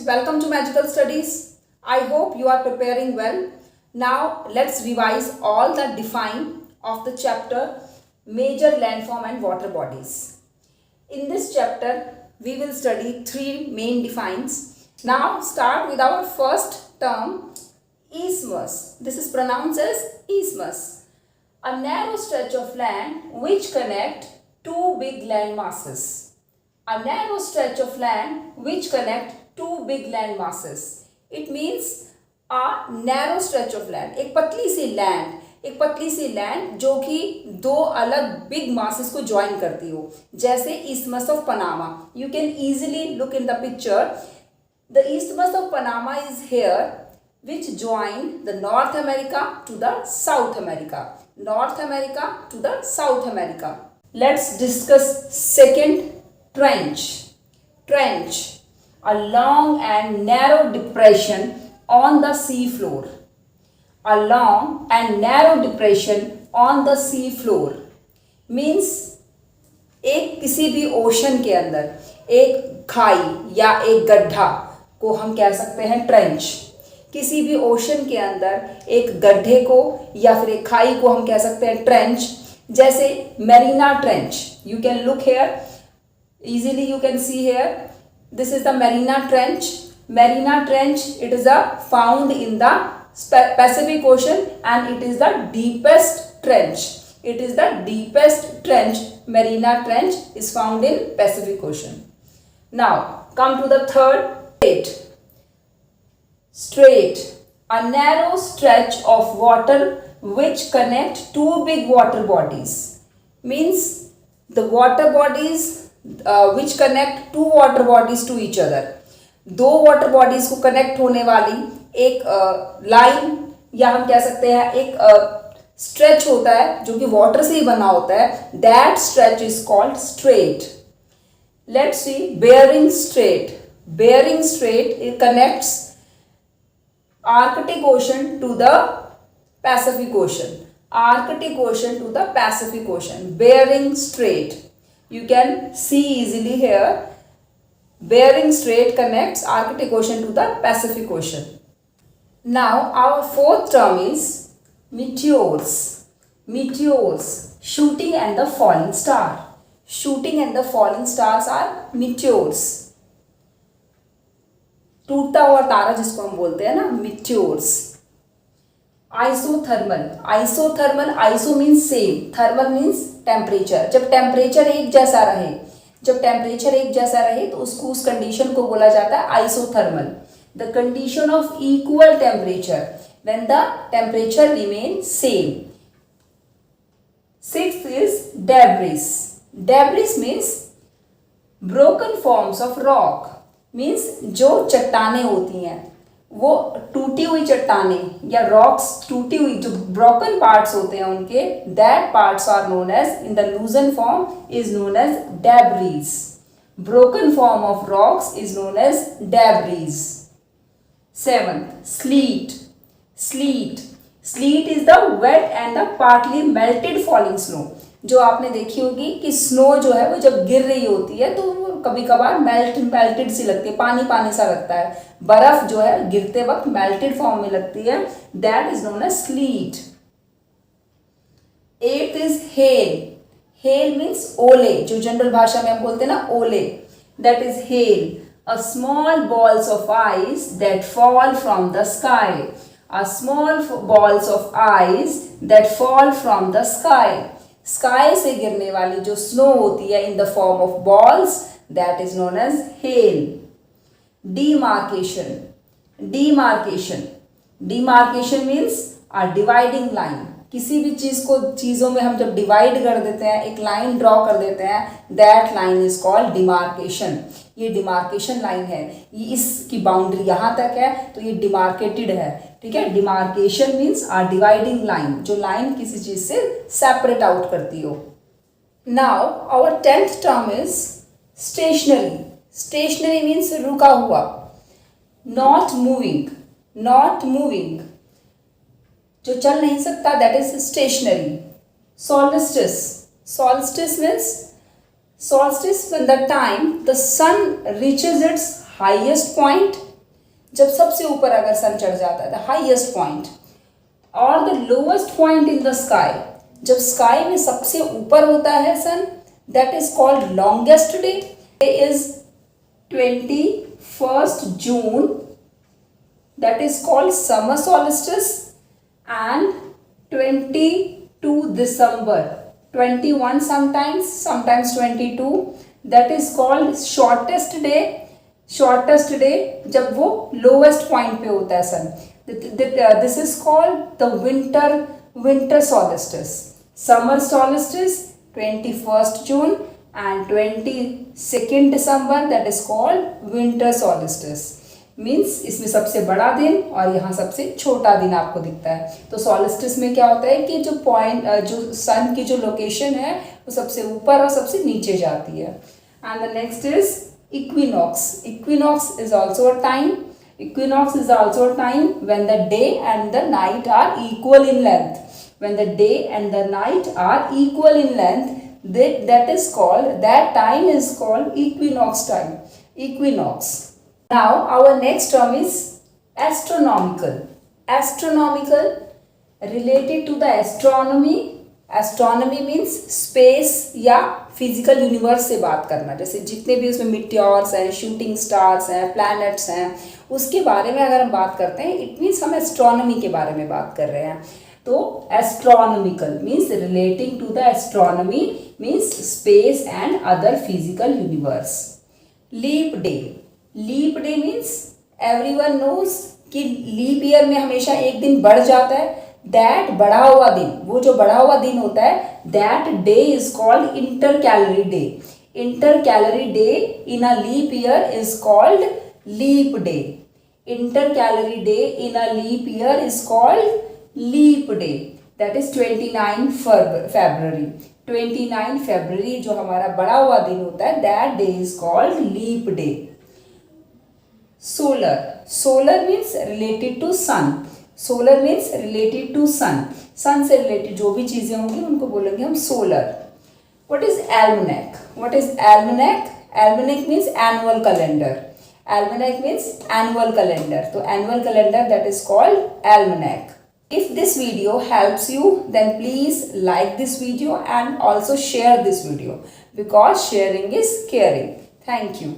welcome to Magical Studies. I hope you are preparing well. Now let's revise all the define of the chapter Major Landform and Water Bodies. In this chapter we will study three main defines. Now start with our first term, isthmus. This is pronounced as isthmus. A narrow stretch of land which connect two big land masses. A narrow stretch of land which connect two big land masses. It means a narrow stretch of land. एक पतली सी land जो कि दो अलग big masses को join करती हो, जैसे isthmus of Panama. You can easily look in the picture. The isthmus of Panama is here, which join the North America to the South America. North America to the South America. Let's discuss second, trench. Trench, a long and narrow depression on the sea floor. A long and narrow depression on the sea floor means एक किसी भी ocean के अंदर एक खाई या एक गड्ढा को हम कह सकते हैं ट्रेंच. किसी भी ओशन के अंदर एक गड्ढे को या फिर एक खाई को हम कह सकते हैं ट्रेंच. जैसे Mirena trench. You can look here. Easily you can see here. This is the Marina Trench. Marina Trench, it is found in the Pacific Ocean and it is the deepest trench. It is the deepest trench. Marina Trench is found in Pacific Ocean. Now come to the third, strait. Strait, a narrow stretch of water which connect two big water bodies. Means the water bodies which connect two water bodies to each other. दो water bodies को connect होने वाली एक line या हम कह सकते हैं एक स्ट्रेच होता है जो कि वाटर से ही बना होता है. That stretch is called strait. Let's see Bering strait. Bering strait it connects Arctic Ocean to the Pacific Ocean. Arctic Ocean to the Pacific Ocean. Bering strait. You can see easily here. Bering Strait connects Arctic Ocean to the Pacific Ocean. Now our fourth term is meteors. Meteors, shooting and the falling star. Shooting and the falling stars are meteors. टूटता हुआ तारा जिसको हम बोलते हैं ना, meteors. Isothermal. Isothermal, iso means same, thermal means temperature. जब temperature एक जैसा रहे तो उसको उस कंडीशन को बोला जाता है isothermal. The condition of equal temperature when the temperature remain same. Sixth is debris. Debris means broken forms of rock. Means जो चट्टाने होती हैं वो टूटी हुई चट्टाने या रॉक्स, टूटी हुई जो ब्रोकन पार्ट्स होते हैं उनके, that parts are known as, in the loosen form is known as debris. Broken form of rocks is known as debris. Seventh, sleet. Sleet, sleet is the wet and the partly melted falling snow. जो आपने देखी होगी कि snow जो है वो जब गिर रही होती है तो वो कभी कभार मेल्टेड सी लगती है, पानी सा लगता है. बर्फ जो है गिरते वक्त मेल्टेड फॉर्म में लगती है. That is known as sleet. Eight is hail. Hail means ओले. जो जनरल भाषा में हम बोलते हैं ना ओले, that is hail. A small balls of ice that fall from the sky. A small balls of ice that fall from the sky. Sky से गिरने वाली जो स्नो होती है in the form of balls, that is known as hail. demarcation. demarcation. demarcation means a dividing line. किसी भी चीज़ों में हम जब डिवाइड कर देते हैं, एक लाइन ड्रॉ कर देते हैं, that line is called demarcation. ये डिमार्केशन लाइन है, ये इसकी बाउंड्री यहाँ तक है तो ये डिमार्केटेड है. ठीक है. Demarcation means a dividing line, जो लाइन किसी चीज़ से सेपरेट आउट करती हो. Now our 10th term is stationary. Stationary means रुका हुआ. Not moving. नॉट मूविंग, जो चल नहीं सकता, that is stationary. Solstice. Solstice means solstice when the time the sun reaches its highest point जब सबसे ऊपर अगर सन चढ़ जाता है, द हाईएस्ट पॉइंट और the lowest point in the sky, जब स्काई में सबसे ऊपर होता है sun, that is called longest day is 21st June, that is called summer solstice, and 22 December, 21 sometimes 22, that is called shortest day जब वो lowest point पे होता है सन, this is called the winter solstice. Summer solstice 21st June and 22nd December, that is called winter solstice. Means इसमें सबसे बड़ा दिन और यहाँ सबसे छोटा दिन आपको दिखता है. तो सॉलिस्टिस में क्या होता है कि जो पॉइंट, जो सन की जो लोकेशन है वो सबसे ऊपर और सबसे नीचे जाती है. And the next is equinox. Equinox is also a time. Equinox is also a time when the day and the night are equal in length. When the day and the night are equal in length, that time is called equinox time. Equinox. Now our next term is astronomical. Astronomical related to the astronomy. Astronomy means space या physical universe से बात करना. जैसे जितने भी उसमें meteors हैं, shooting stars हैं, प्लैनेट्स हैं, उसके बारे में अगर हम बात करते हैं, इट मीन्स हम एस्ट्रोनॉमी के बारे में बात कर रहे हैं. तो astronomical means relating to the astronomy, means space and other physical universe. Leap day. Leap day means everyone knows कि लीप ईयर में हमेशा एक दिन बढ़ जाता है. दैट बढ़ा हुआ दिन, वो जो बढ़ा हुआ दिन होता है, that day is called intercalary day. Intercalary day in a leap year is called leap day. Intercalary day in a leap year is called leap day. That is 29 February. 29 February जो हमारा बढ़ा हुआ दिन होता है, that day is called leap day. Solar. Solar means related to sun. Solar means related to sun. Sun से related जो भी चीजें होंगी उनको बोलेंगे हम solar. What is almanac? What is almanac? Almanac means annual calendar. Almanac means annual calendar. So annual calendar, that is called almanac. If this video helps you, then please like this video and also share this video, because sharing is caring. Thank you.